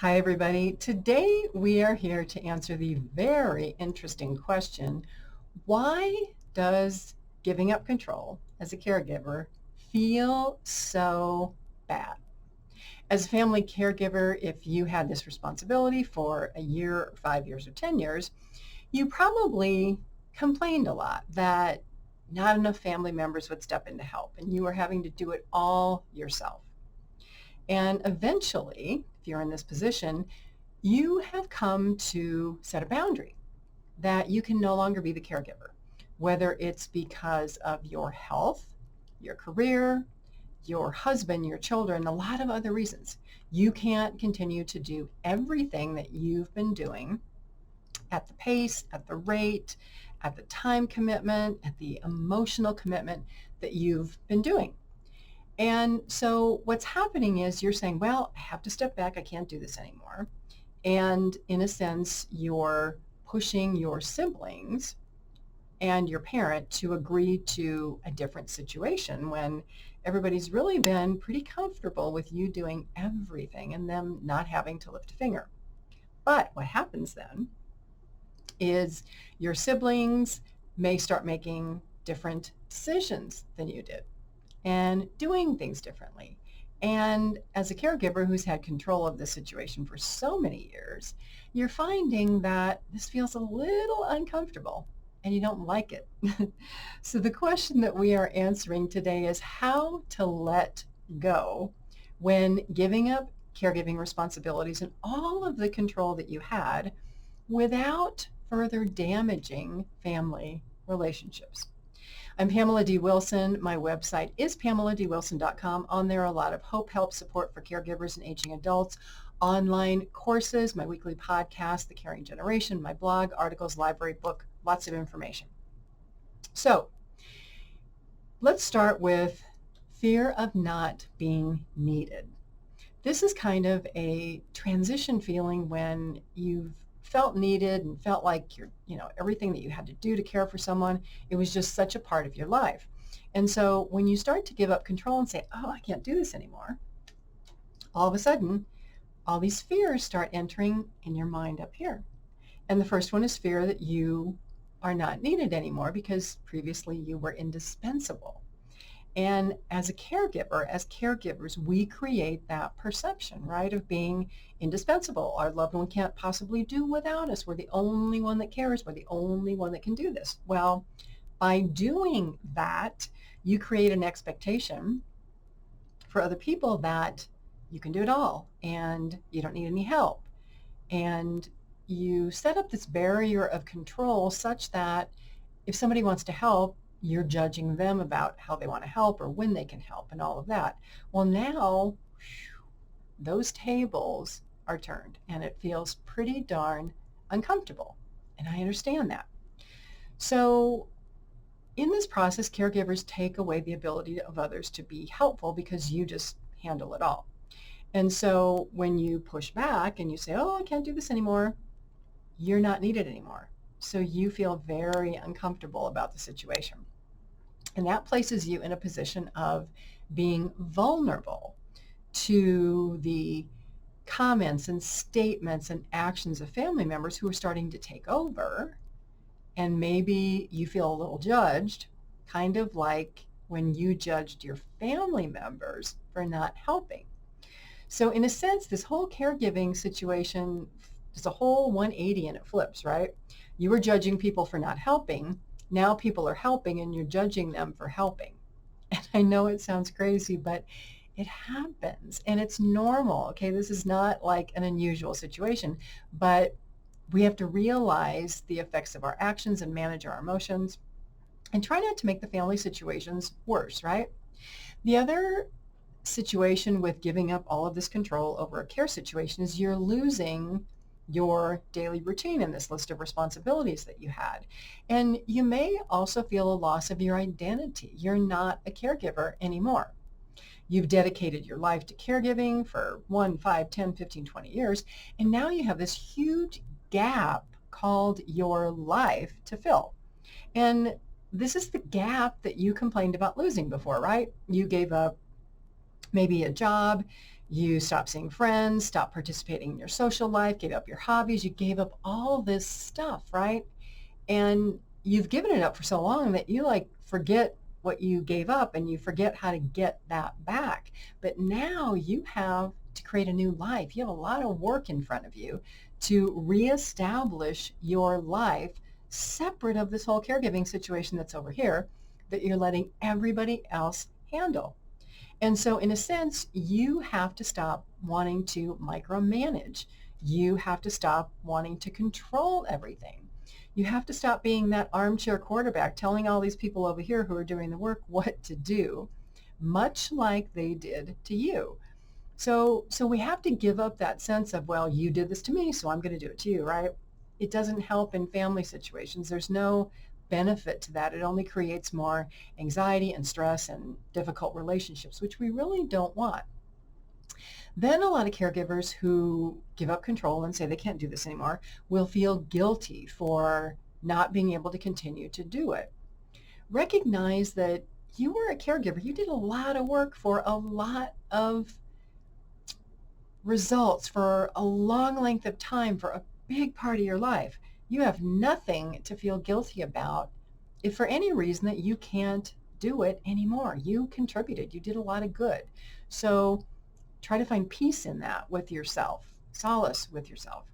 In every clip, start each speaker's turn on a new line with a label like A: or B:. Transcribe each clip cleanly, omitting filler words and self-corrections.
A: Hi, everybody. Today we are here to answer the very interesting question, why does giving up control as a caregiver feel so bad? As a family caregiver, if you had this responsibility for a year, 5 years, or 10 years, you probably complained a lot that not enough family members would step in to help and you were having to do it all yourself. And eventually, if you're in this position, you have come to set a boundary that you can no longer be the caregiver, whether it's because of your health, your career, your husband, your children, a lot of other reasons. You can't continue to do everything that you've been doing at the pace, at the rate, at the time commitment, at the emotional commitment that you've been doing. And so what's happening is you're saying, well, I have to step back. I can't do this anymore. And in a sense, you're pushing your siblings and your parent to agree to a different situation when everybody's really been pretty comfortable with you doing everything and them not having to lift a finger. But what happens then is your siblings may start making different decisions than you did and doing things differently. And as a caregiver who's had control of the situation for so many years, you're finding that this feels a little uncomfortable and you don't like it. So the question that we are answering today is how to let go when giving up caregiving responsibilities and all of the control that you had without further damaging family relationships. I'm Pamela D Wilson. My website is PamelaDWilson.com. On there are a lot of hope, help, support for caregivers and aging adults, online courses, my weekly podcast, The Caring Generation, my blog, articles, library, book, lots of information. So let's start with fear of not being needed. This is kind of a transition feeling when you've felt needed and felt like everything that you had to do to care for someone, it was just such a part of your life. And so when you start to give up control and say, oh, I can't do this anymore, all of a sudden, all these fears start entering in your mind up here. And the first one is fear that you are not needed anymore because previously you were indispensable. And as a caregiver, as caregivers, we create that perception, right, of being indispensable. Our loved one can't possibly do without us. We're the only one that cares. We're the only one that can do this. Well, by doing that, you create an expectation for other people that you can do it all and you don't need any help. And you set up this barrier of control such that if somebody wants to help, you're judging them about how they want to help or when they can help and all of that. Well, now those tables are turned and it feels pretty darn uncomfortable. And I understand that. So in this process, caregivers take away the ability of others to be helpful because you just handle it all. And so when you push back and you say, oh, I can't do this anymore, you're not needed anymore. So you feel very uncomfortable about the situation. And that places you in a position of being vulnerable to the comments and statements and actions of family members who are starting to take over. And maybe you feel a little judged, kind of like when you judged your family members for not helping. So in a sense, this whole caregiving situation is a whole 180 and it flips, right? You were judging people for not helping. Now people are helping and you're judging them for helping. And I know it sounds crazy, but it happens and it's normal. Okay, this is not like an unusual situation, but we have to realize the effects of our actions and manage our emotions and try not to make the family situations worse, right? The other situation with giving up all of this control over a care situation is you're losing your daily routine in this list of responsibilities that you had. And you may also feel a loss of your identity. You're not a caregiver anymore. You've dedicated your life to caregiving for 1, 5, 10, 15, 20 years, and now you have this huge gap called your life to fill. And this is the gap that you complained about losing before, right? You gave up maybe a job, You stopped seeing friends, stopped participating in your social life, gave up your hobbies, you gave up all this stuff, right? And you've given it up for so long that you like forget what you gave up and you forget how to get that back. But now you have to create a new life. You have a lot of work in front of you to reestablish your life separate of this whole caregiving situation that's over here that you're letting everybody else handle. And so in a sense, you have to stop wanting to micromanage. You have to stop wanting to control everything. You have to stop being that armchair quarterback telling all these people over here who are doing the work what to do, much like they did to you. So we have to give up that sense of, well, you did this to me, so I'm going to do it to you, right? It doesn't help in family situations. There's no benefit to that. It only creates more anxiety and stress and difficult relationships, which we really don't want. Then a lot of caregivers who give up control and say they can't do this anymore will feel guilty for not being able to continue to do it. Recognize that you were a caregiver. You did a lot of work for a lot of results for a long length of time for a big part of your life. You have nothing to feel guilty about if for any reason that you can't do it anymore. You contributed. You did a lot of good. So try to find peace in that with yourself, solace with yourself.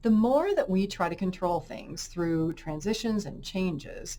A: The more that we try to control things through transitions and changes,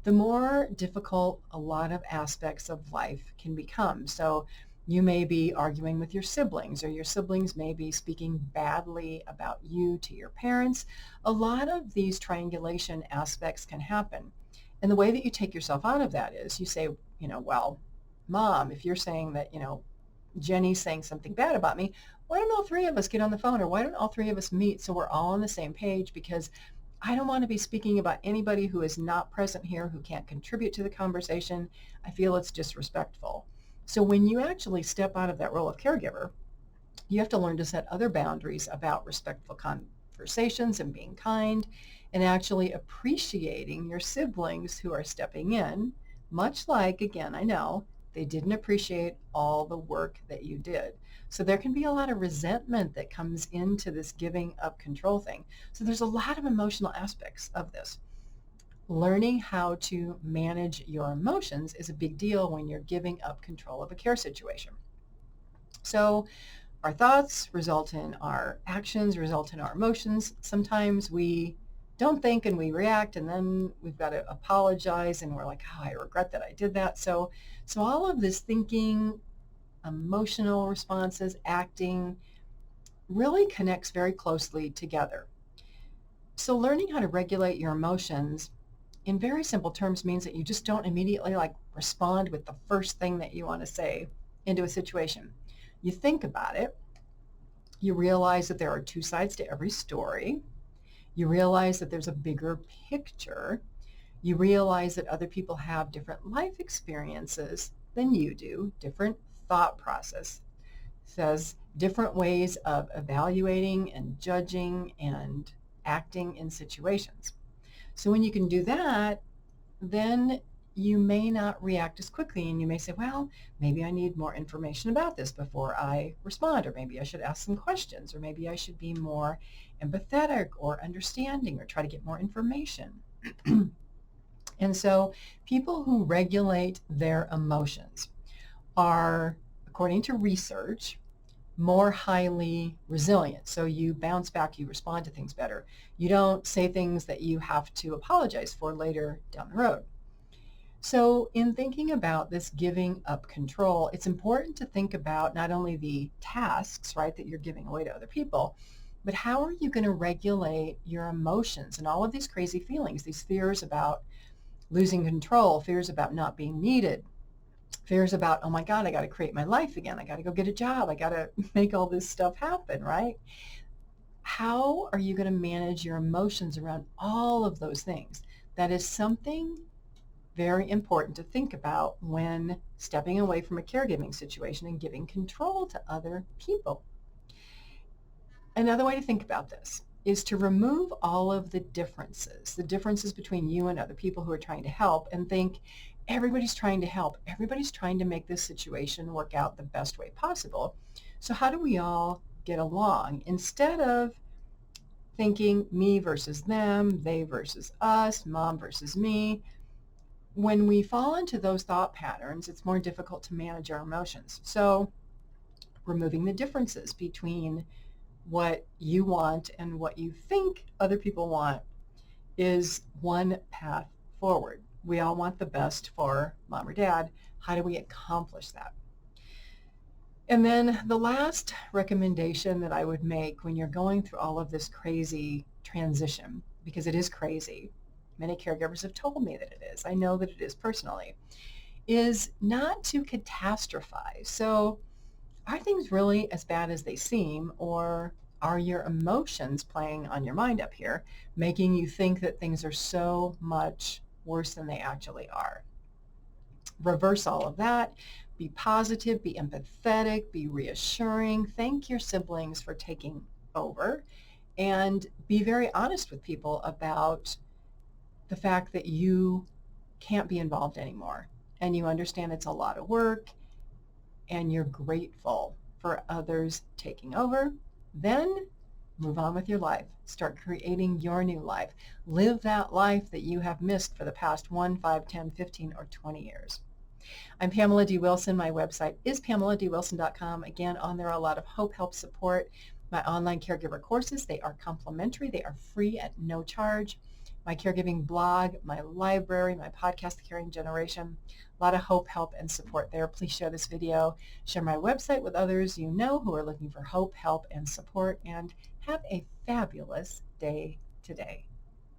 A: the more difficult a lot of aspects of life can become. So you may be arguing with your siblings, or your siblings may be speaking badly about you to your parents. A lot of these triangulation aspects can happen. And the way that you take yourself out of that is you say, well, Mom, if you're saying that, Jenny's saying something bad about me, why don't all three of us get on the phone, or why don't all three of us meet so we're all on the same page? Because I don't want to be speaking about anybody who is not present here, who can't contribute to the conversation. I feel it's disrespectful. So when you actually step out of that role of caregiver, you have to learn to set other boundaries about respectful conversations and being kind and actually appreciating your siblings who are stepping in, much like, again, I know, they didn't appreciate all the work that you did. So there can be a lot of resentment that comes into this giving up control thing. So there's a lot of emotional aspects of this. Learning how to manage your emotions is a big deal when you're giving up control of a care situation. So our thoughts result in our actions, result in our emotions. Sometimes we don't think and we react, and then we've got to apologize and we're like, oh, I regret that I did that. So all of this thinking, emotional responses, acting really connects very closely together. So learning how to regulate your emotions in very simple terms means that you just don't immediately respond with the first thing that you want to say into a situation. You think about it. You realize that there are two sides to every story. You realize that there's a bigger picture. You realize that other people have different life experiences than you do, different thought process, says different ways of evaluating and judging and acting in situations. So when you can do that, then you may not react as quickly, and you may say, well, maybe I need more information about this before I respond, or maybe I should ask some questions, or maybe I should be more empathetic or understanding or try to get more information. And so people who regulate their emotions are, according to research, more highly resilient. So you bounce back, you respond to things better. You don't say things that you have to apologize for later down the road. So in thinking about this giving up control, it's important to think about not only the tasks, right, that you're giving away to other people, but how are you going to regulate your emotions and all of these crazy feelings, these fears about losing control, fears about not being needed, fears about, oh my God, I got to create my life again. I got to go get a job. I got to make all this stuff happen, right? How are you going to manage your emotions around all of those things? That is something very important to think about when stepping away from a caregiving situation and giving control to other people. Another way to think about this is to remove all of the differences between you and other people who are trying to help, and think everybody's trying to help. Everybody's trying to make this situation work out the best way possible. So how do we all get along instead of thinking me versus them, they versus us, mom versus me? When we fall into those thought patterns, it's more difficult to manage our emotions. So removing the differences between what you want and what you think other people want is one path forward. We all want the best for mom or dad. How do we accomplish that? And then the last recommendation that I would make when you're going through all of this crazy transition, because it is crazy, many caregivers have told me that it is, I know that it is personally, is not to catastrophize. So are things really as bad as they seem, or are your emotions playing on your mind up here, making you think that things are so much worse than they actually are? Reverse all of that. Be positive, be empathetic, be reassuring. Thank your siblings for taking over, and be very honest with people about the fact that you can't be involved anymore. And you understand it's a lot of work, and you're grateful for others taking over. Then move on with your life. Start creating your new life. Live that life that you have missed for the past 1, 5, 10, 15, or 20 years. I'm Pamela D Wilson. My website is PamelaDWilson.com. Again, on there are a lot of hope, help, support. My online caregiver courses, they are complimentary. They are free at no charge. My caregiving blog, my library, my podcast, The Caring Generation. A lot of hope, help, and support there. Please share this video. Share my website with others you know who are looking for hope, help, and support. And have a fabulous day today.